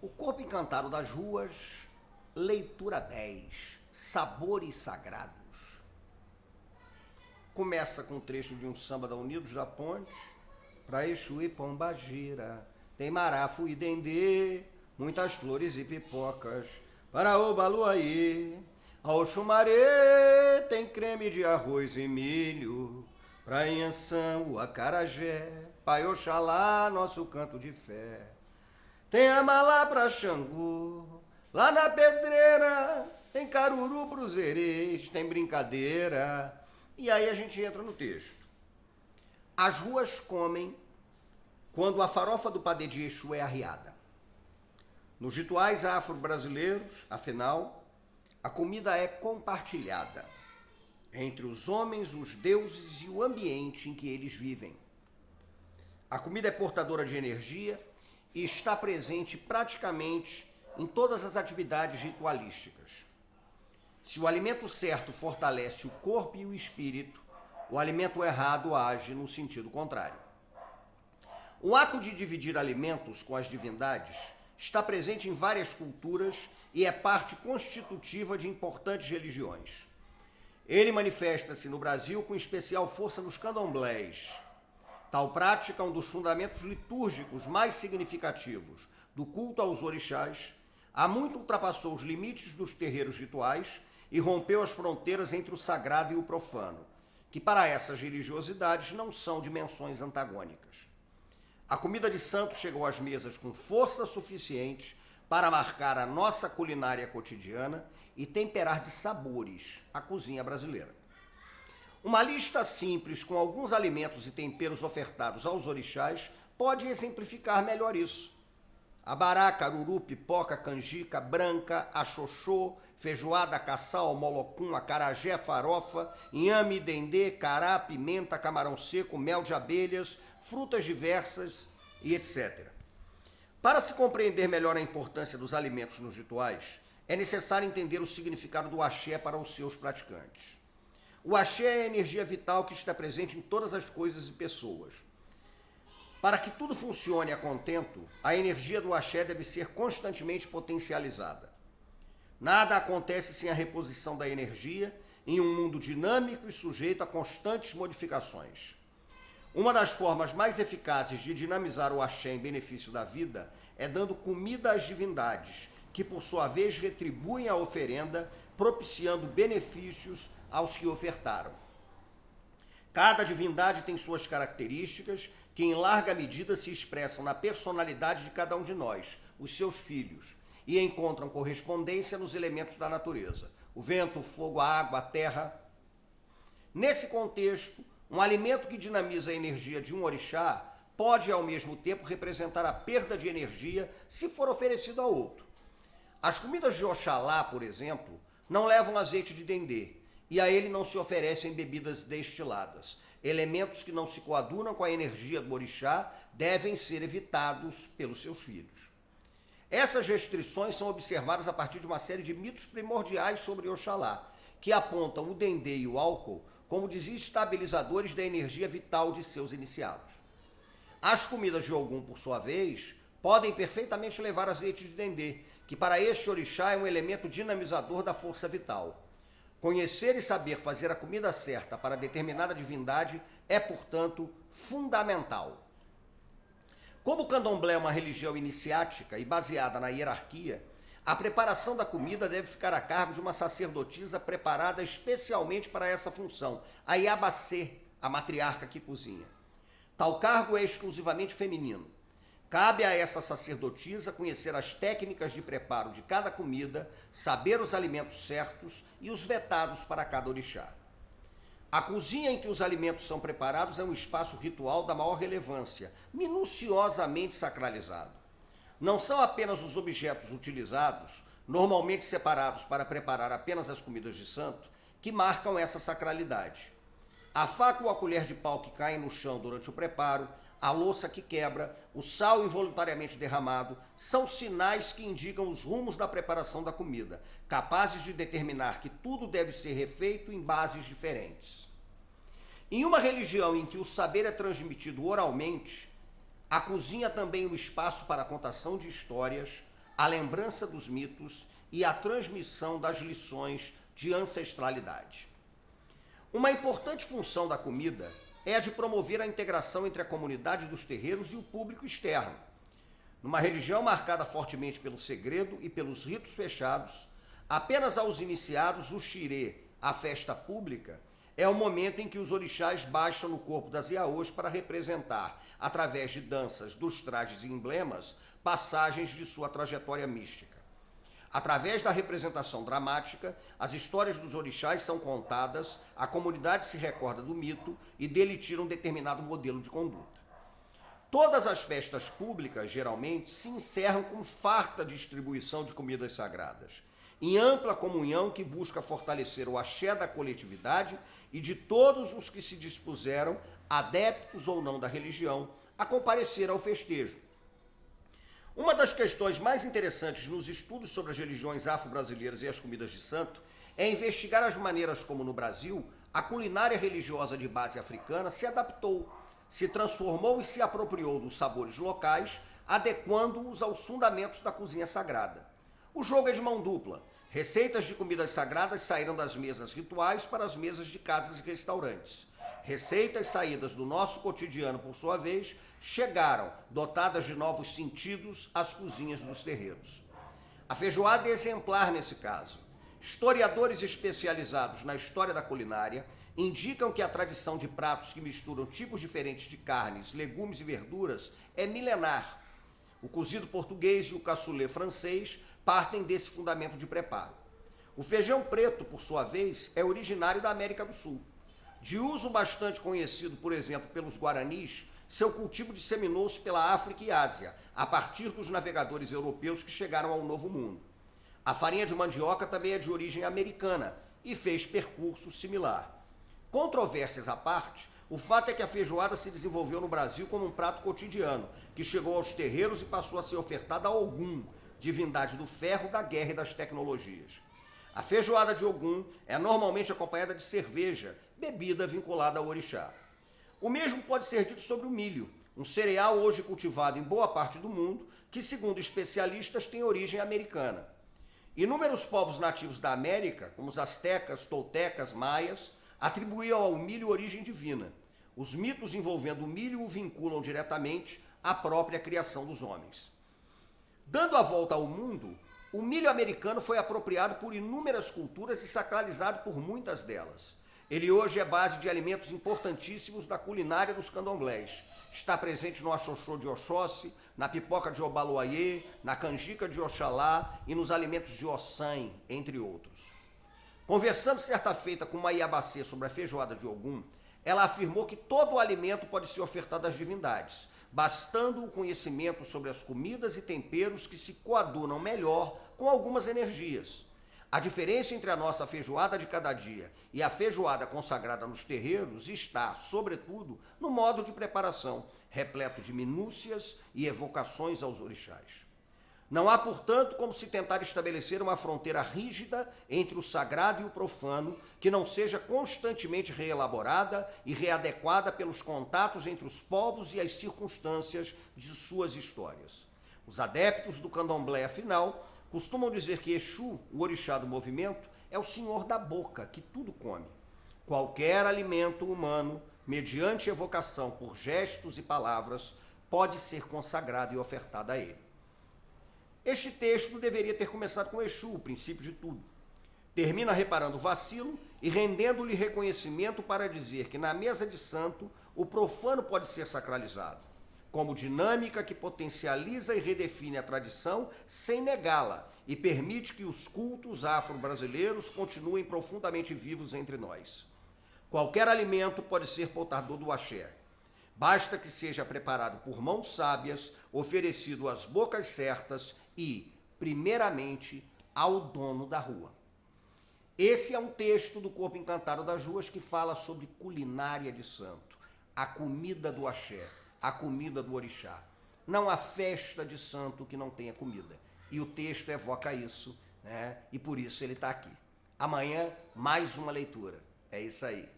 O Corpo Encantado das Ruas, leitura 10, Sabores Sagrados. Começa com um trecho de um samba da Unidos da Ponte, pra Exu e Pombagira, tem marafu e dendê, muitas flores e pipocas, para o Baluaê, ao Xumaré tem creme de arroz e milho, pra Inhansã o acarajé, Pai Oxalá nosso canto de fé. Tem Amalá pra Xangô, lá na pedreira, tem caruru pros erês, tem brincadeira. E aí a gente entra no texto. As ruas comem quando a farofa do padê de Exu é arriada. Nos rituais afro-brasileiros, afinal, a comida é compartilhada entre os homens, os deuses e o ambiente em que eles vivem. A comida é portadora de energia e está presente praticamente em todas as atividades ritualísticas. Se o alimento certo fortalece o corpo e o espírito, o alimento errado age no sentido contrário. O ato de dividir alimentos com as divindades está presente em várias culturas e é parte constitutiva de importantes religiões. Ele manifesta-se no Brasil com especial força nos candomblés. Tal prática é um dos fundamentos litúrgicos mais significativos do culto aos orixás, há muito ultrapassou os limites dos terreiros rituais e rompeu as fronteiras entre o sagrado e o profano, que para essas religiosidades não são dimensões antagônicas. A comida de santo chegou às mesas com força suficiente para marcar a nossa culinária cotidiana e temperar de sabores a cozinha brasileira. Uma lista simples com alguns alimentos e temperos ofertados aos orixás pode exemplificar melhor isso. Abará, caruru, pipoca, canjica, branca, axoxô, feijoada, caçal, molocum, acarajé, farofa, inhame, dendê, cará, pimenta, camarão seco, mel de abelhas, frutas diversas e etc. Para se compreender melhor a importância dos alimentos nos rituais, é necessário entender o significado do axé para os seus praticantes. O axé é a energia vital que está presente em todas as coisas e pessoas. Para que tudo funcione a contento, a energia do axé deve ser constantemente potencializada. Nada acontece sem a reposição da energia em um mundo dinâmico e sujeito a constantes modificações. Uma das formas mais eficazes de dinamizar o axé em benefício da vida é dando comida às divindades, que por sua vez retribuem a oferenda, propiciando benefícios aos que ofertaram. Cada divindade tem suas características que em larga medida se expressam na personalidade de cada um de nós, os seus filhos, e encontram correspondência nos elementos da natureza, o vento, o fogo, a água, a terra. Nesse contexto, um alimento que dinamiza a energia de um orixá pode ao mesmo tempo representar a perda de energia se for oferecido a outro. As comidas de Oxalá, por exemplo, não levam azeite de dendê, e a ele não se oferecem bebidas destiladas. Elementos que não se coadunam com a energia do orixá devem ser evitados pelos seus filhos. Essas restrições são observadas a partir de uma série de mitos primordiais sobre Oxalá, que apontam o dendê e o álcool como desestabilizadores da energia vital de seus iniciados. As comidas de Ogum, por sua vez, podem perfeitamente levar azeite de dendê, que para este orixá é um elemento dinamizador da força vital. Conhecer e saber fazer a comida certa para determinada divindade é, portanto, fundamental. Como o candomblé é uma religião iniciática e baseada na hierarquia, a preparação da comida deve ficar a cargo de uma sacerdotisa preparada especialmente para essa função, a Iabacê, a matriarca que cozinha. Tal cargo é exclusivamente feminino. Cabe a essa sacerdotisa conhecer as técnicas de preparo de cada comida, saber os alimentos certos e os vetados para cada orixá. A cozinha em que os alimentos são preparados é um espaço ritual da maior relevância, minuciosamente sacralizado. Não são apenas os objetos utilizados, normalmente separados para preparar apenas as comidas de santo, que marcam essa sacralidade. A faca ou a colher de pau que caem no chão durante o preparo, a louça que quebra, o sal involuntariamente derramado, são sinais que indicam os rumos da preparação da comida, capazes de determinar que tudo deve ser refeito em bases diferentes. Em uma religião em que o saber é transmitido oralmente, a cozinha também é um espaço para a contação de histórias, a lembrança dos mitos e a transmissão das lições de ancestralidade. Uma importante função da comida é a de promover a integração entre a comunidade dos terreiros e o público externo. Numa religião marcada fortemente pelo segredo e pelos ritos fechados, apenas aos iniciados o xirê, a festa pública, é o momento em que os orixás baixam no corpo das iaôs para representar, através de danças, dos trajes e emblemas, passagens de sua trajetória mística. Através da representação dramática, as histórias dos orixás são contadas, a comunidade se recorda do mito e dele tira um determinado modelo de conduta. Todas as festas públicas, geralmente, se encerram com farta distribuição de comidas sagradas, em ampla comunhão que busca fortalecer o axé da coletividade e de todos os que se dispuseram, adeptos ou não da religião, a comparecer ao festejo. Uma das questões mais interessantes nos estudos sobre as religiões afro-brasileiras e as comidas de santo é investigar as maneiras como, no Brasil, a culinária religiosa de base africana se adaptou, se transformou e se apropriou dos sabores locais, adequando-os aos fundamentos da cozinha sagrada. O jogo é de mão dupla. Receitas de comidas sagradas saíram das mesas rituais para as mesas de casas e restaurantes. Receitas saídas do nosso cotidiano, por sua vez, chegaram, dotadas de novos sentidos, às cozinhas dos terreiros. A feijoada é exemplar nesse caso. Historiadores especializados na história da culinária indicam que a tradição de pratos que misturam tipos diferentes de carnes, legumes e verduras é milenar. O cozido português e o cassoulet francês partem desse fundamento de preparo. O feijão preto, por sua vez, é originário da América do Sul. De uso bastante conhecido, por exemplo, pelos guaranis, seu cultivo disseminou-se pela África e Ásia, a partir dos navegadores europeus que chegaram ao Novo Mundo. A farinha de mandioca também é de origem americana e fez percurso similar. Controvérsias à parte, o fato é que a feijoada se desenvolveu no Brasil como um prato cotidiano, que chegou aos terreiros e passou a ser ofertada a Ogum, divindade do ferro, da guerra e das tecnologias. A feijoada de Ogum é normalmente acompanhada de cerveja, bebida vinculada ao orixá. O mesmo pode ser dito sobre o milho, um cereal hoje cultivado em boa parte do mundo, que, segundo especialistas, tem origem americana. Inúmeros povos nativos da América, como os astecas, toltecas, maias, atribuíam ao milho origem divina. Os mitos envolvendo o milho o vinculam diretamente à própria criação dos homens. Dando a volta ao mundo, o milho americano foi apropriado por inúmeras culturas e sacralizado por muitas delas. Ele hoje é base de alimentos importantíssimos da culinária dos candomblés. Está presente no axoxô de Oxóssi, na pipoca de Obaloaiê, na canjica de Oxalá e nos alimentos de Ossan, entre outros. Conversando certa feita com uma iabacê sobre a feijoada de Ogum, ela afirmou que todo o alimento pode ser ofertado às divindades, bastando o conhecimento sobre as comidas e temperos que se coadunam melhor com algumas energias. A diferença entre a nossa feijoada de cada dia e a feijoada consagrada nos terreiros está, sobretudo, no modo de preparação, repleto de minúcias e evocações aos orixás. Não há, portanto, como se tentar estabelecer uma fronteira rígida entre o sagrado e o profano, que não seja constantemente reelaborada e readequada pelos contatos entre os povos e as circunstâncias de suas histórias. Os adeptos do candomblé, afinal, costumam dizer que Exu, o orixá do movimento, é o senhor da boca, que tudo come. Qualquer alimento humano, mediante evocação por gestos e palavras, pode ser consagrado e ofertado a ele. Este texto deveria ter começado com Exu, o princípio de tudo. Termina reparando o vacilo e rendendo-lhe reconhecimento para dizer que na mesa de santo o profano pode ser sacralizado, como dinâmica que potencializa e redefine a tradição sem negá-la e permite que os cultos afro-brasileiros continuem profundamente vivos entre nós. Qualquer alimento pode ser portador do axé. Basta que seja preparado por mãos sábias, oferecido às bocas certas e, primeiramente, ao dono da rua. Esse é um texto do Corpo Encantado das Ruas que fala sobre culinária de santo, a comida do axé, a comida do orixá. Não há festa de santo que não tenha comida. E o texto evoca isso, né? E por isso ele está aqui. Amanhã, mais uma leitura. É isso aí.